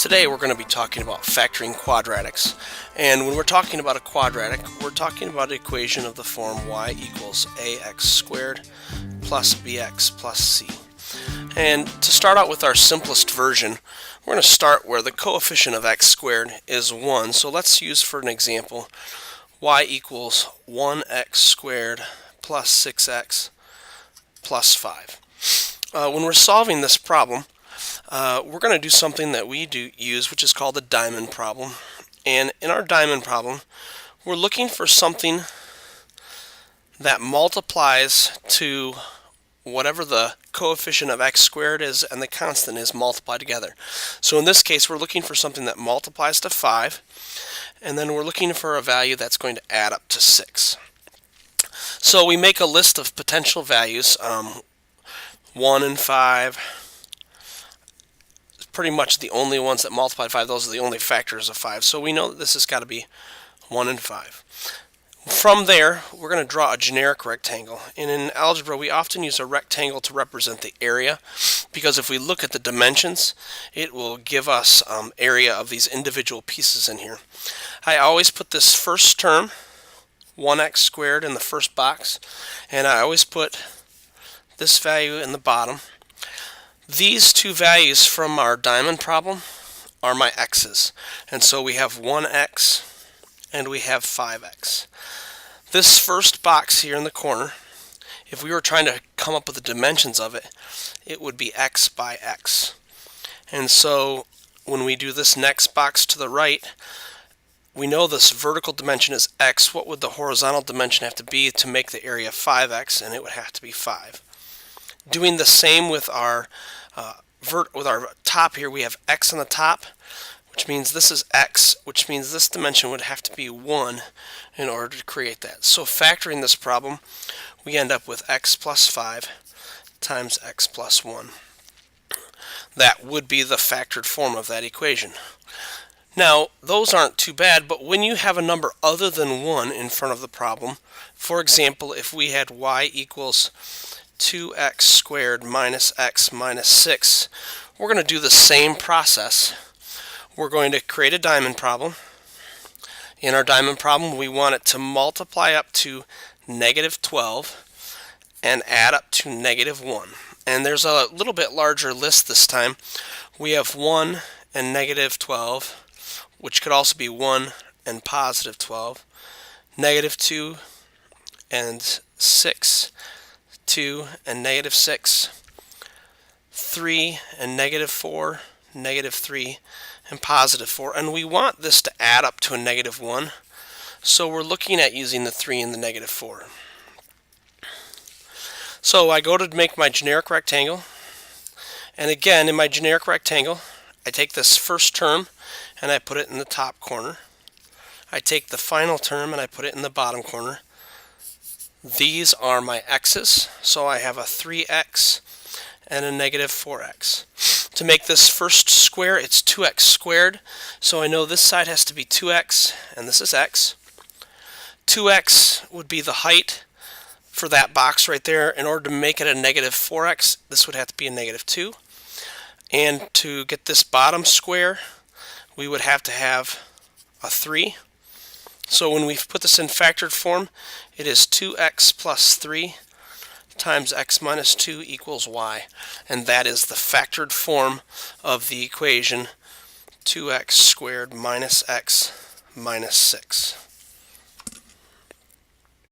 Today we're going to be talking about factoring quadratics. And when we're talking about a quadratic, we're talking about an equation of the form y equals ax squared plus bx plus c. And to start out with our simplest version, we're going to start where the coefficient of x squared is 1. So let's use for an example y equals 1x squared plus 6x plus 5. When we're solving this problem, we're going to do something that we use, which is called the diamond problem. And in our diamond problem, we're looking for something that multiplies to whatever the coefficient of x squared is and the constant is multiplied together. So in this case, we're looking for something that multiplies to 5, and then we're looking for a value that's going to add up to 6. So we make a list of potential values, 1 and 5. Pretty much the only ones that multiply 5, those are the only factors of 5. So we know that this has got to be 1 and 5. From there, we're going to draw a generic rectangle. And in algebra, we often use a rectangle to represent the area, because if we look at the dimensions, it will give us area of these individual pieces in here. I always put this first term, 1x squared, in the first box, and I always put this value in the bottom. These two values from our diamond problem are my x's, and so we have 1x and we have 5x. This first box here in the corner, if we were trying to come up with the dimensions of it, it would be x by x. And so when we do this next box to the right, we know this vertical dimension is x. What would the horizontal dimension have to be to make the area 5x? And it would have to be 5. Doing the same with our top here, we have x on the top, which means this is x, which means this dimension would have to be 1 in order to create that. So factoring this problem, we end up with x plus 5 times x plus 1. That would be the factored form of that equation. Now, those aren't too bad, but when you have a number other than 1 in front of the problem, for example, if we had y equals 2x squared minus x minus 6, we're going to do the same process. We're going to create a diamond problem. In our diamond problem, we want it to multiply up to negative 12 and add up to negative 1. And there's a little bit larger list this time. We have 1 and negative 12, which could also be 1 and positive 12, negative 2 and 6, 2 and negative 6, 3 and negative 4, negative 3, and positive 4. And we want this to add up to a negative 1, so we're looking at using the 3 and the negative 4. So I go to make my generic rectangle, and again in my generic rectangle I take this first term and I put it in the top corner. I take the final term and I put it in the bottom corner. These are my x's, so I have a 3x and a negative 4x. To make this first square, it's 2x squared, so I know this side has to be 2x, and this is x. 2x would be the height for that box right there. In order to make it a negative 4x, this would have to be a negative 2. And to get this bottom square, we would have to have a 3. So when we put this in factored form, it is 2x plus 3 times x minus 2 equals y. And that is the factored form of the equation 2x squared minus x minus 6.